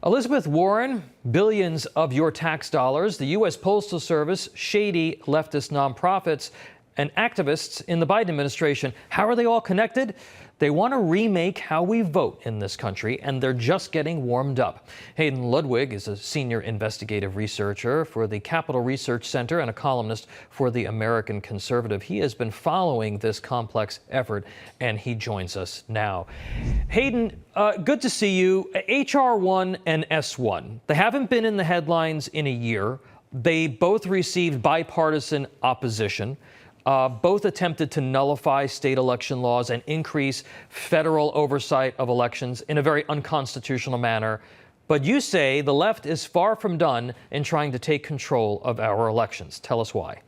Elizabeth Warren, billions of your tax dollars, the U.S. Postal Service, shady leftist nonprofits, and activists in the Biden administration. How are they all connected? They want to remake how we vote in this country, and they're just getting warmed up. Hayden Ludwig is a senior investigative researcher for the Capital Research Center and a columnist for the American Conservative. He has been following this complex effort, and he joins us now. Hayden, good to see you. H.R. 1 and S1, they haven't been in the headlines in a year. They both received bipartisan opposition. Both attempted to nullify state election laws and increase federal oversight of elections in a very unconstitutional manner. But you say the left is far from done in trying to take control of our elections. Tell us why.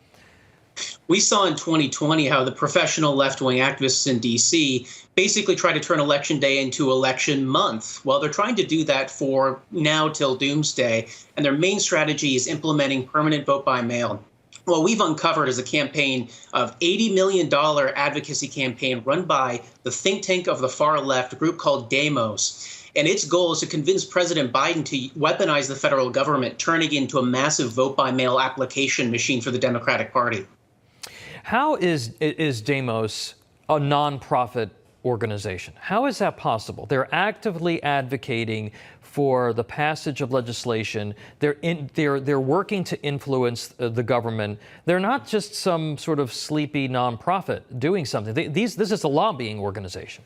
We saw in 2020 how the professional left-wing activists in D.C. basically try to turn Election Day into election month. Well, they're trying to do that for now till doomsday, and their main strategy is implementing permanent vote by mail. Well, we've uncovered is a campaign of $80 million advocacy campaign run by the think tank of the far left, a group called Demos. And its goal is to convince President Biden to weaponize the federal government, turning it into a massive vote-by-mail application machine for the Democratic Party. How is Demos a nonprofit organization? How is that possible? They're actively advocating for the passage of legislation. They're working to influence the government. They're not just some sort of sleepy nonprofit doing something. This is a lobbying organization.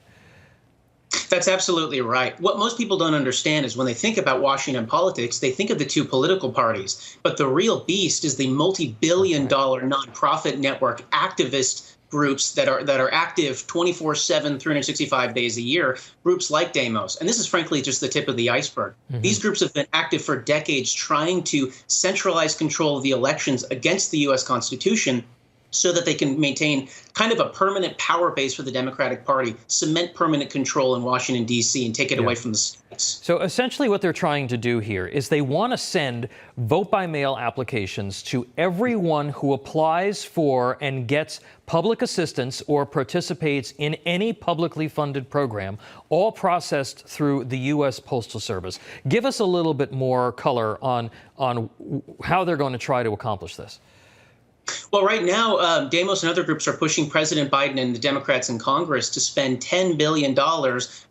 That's absolutely right. What most people don't understand is when they think about Washington politics, they think of the two political parties. But the real beast is the multi-billion-dollar nonprofit network activist groups that are active 24/7, 365 days a year, groups like Demos. And this is frankly just the tip of the iceberg. Mm-hmm. These groups have been active for decades trying to centralize control of the elections against the U.S. Constitution so that they can maintain kind of a permanent power base for the Democratic Party, cement permanent control in Washington, D.C., and take it away from the states. So essentially what they're trying to do here is they want to send vote-by-mail applications to everyone who applies for and gets public assistance or participates in any publicly funded program, all processed through the U.S. Postal Service. Give us a little bit more color on how they're going to try to accomplish this. Well, right now, Demos and other groups are pushing President Biden and the Democrats in Congress to spend $10 billion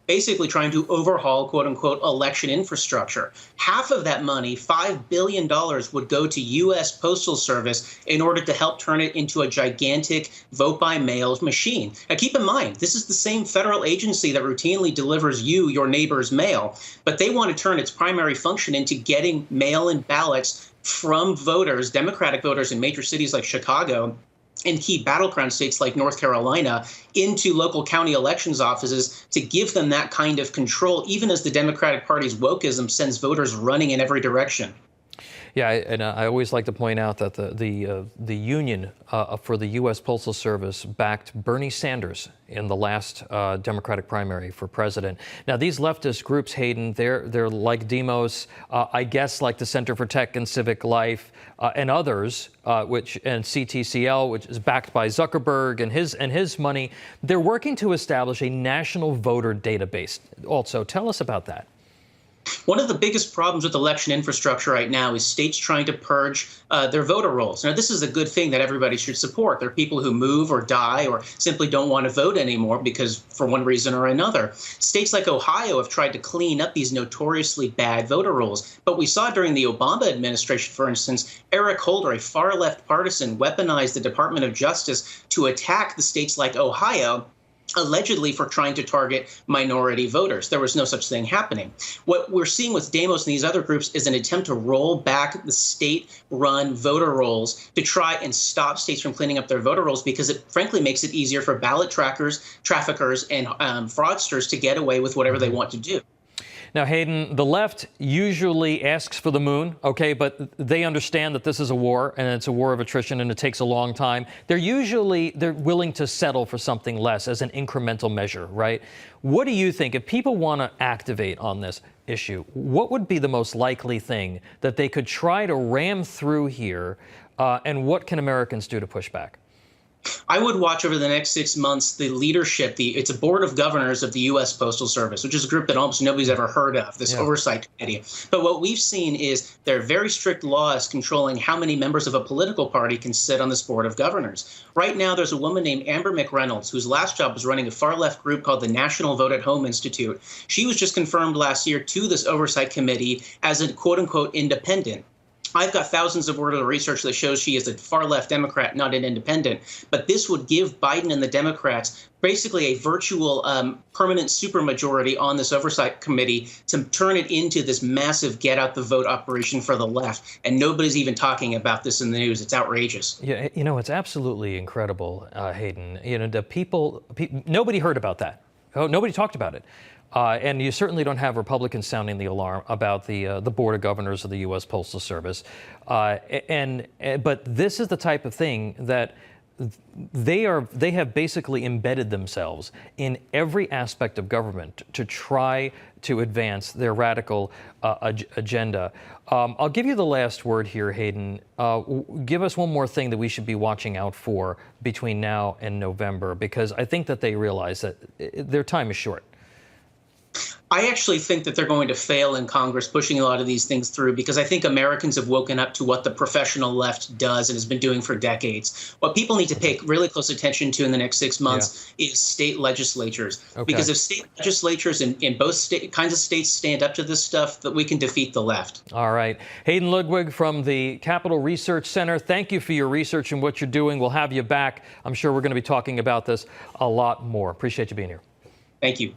basically trying to overhaul, quote unquote, election infrastructure. Half of that money, $5 billion, would go to U.S. Postal Service in order to help turn it into a gigantic vote-by-mail machine. Now, keep in mind, this is the same federal agency that routinely delivers you your neighbor's mail, but they want to turn its primary function into getting mail-in ballots from voters, Democratic voters in major cities like Chicago and key battleground states like North Carolina into local county elections offices to give them that kind of control, even as the Democratic Party's wokeism sends voters running in every direction. Yeah, and I always like to point out that the union for the U.S. Postal Service backed Bernie Sanders in the last Democratic primary for president. Now, these leftist groups, Hayden, they're like Demos, I guess like the Center for Tech and Civic Life and others, and CTCL, which is backed by Zuckerberg and his money. They're working to establish a national voter database. Also, tell us about that. One of the biggest problems with election infrastructure right now is states trying to purge their voter rolls. Now, this is a good thing that everybody should support. There are people who move or die or simply don't want to vote anymore because for one reason or another. States like Ohio have tried to clean up these notoriously bad voter rolls. But we saw during the Obama administration, for instance, Eric Holder, a far-left partisan, weaponized the Department of Justice to attack the states like Ohio, allegedly for trying to target minority voters. There was no such thing happening. What we're seeing with Demos and these other groups is an attempt to roll back the state-run voter rolls to try and stop states from cleaning up their voter rolls because it frankly makes it easier for ballot trackers, traffickers, and fraudsters to get away with whatever they want to do. Now, Hayden, the left usually asks for the moon, okay, but they understand that this is a war and it's a war of attrition and it takes a long time. They're willing to settle for something less as an incremental measure, right? What do you think, if people want to activate on this issue, what would be the most likely thing that they could try to ram through here, and what can Americans do to push back? I would watch over the next 6 months the leadership. It's a board of governors of the U.S. Postal Service, which is a group that almost nobody's ever heard of, this oversight committee. But what we've seen is there are very strict laws controlling how many members of a political party can sit on this board of governors. Right now, there's a woman named Amber McReynolds, whose last job was running a far-left group called the National Vote at Home Institute. She was just confirmed last year to this oversight committee as a quote-unquote independent. I've got thousands of words of research that shows she is a far-left Democrat, not an independent. But this would give Biden and the Democrats basically a virtual permanent supermajority on this oversight committee to turn it into this massive get-out-the-vote operation for the left. And nobody's even talking about this in the news. It's outrageous. Yeah, it's absolutely incredible, Hayden. The people, nobody heard about that. Oh, nobody talked about it. And you certainly don't have Republicans sounding the alarm about the Board of Governors of the U.S. Postal Service. But this is the type of thing that they have basically embedded themselves in every aspect of government to try to advance their radical agenda. I'll give you the last word here, Hayden. Give us one more thing that we should be watching out for between now and November, because I think that they realize that their time is short. I actually think that they're going to fail in Congress pushing a lot of these things through, because I think Americans have woken up to what the professional left does and has been doing for decades. What people need to pay really close attention to in the next 6 months is state legislatures. Because if state legislatures in both kinds of states stand up to this stuff, that we can defeat the left. All right. Hayden Ludwig from the Capital Research Center, thank you for your research and what you're doing. We'll have you back. I'm sure we're going to be talking about this a lot more. Appreciate you being here. Thank you.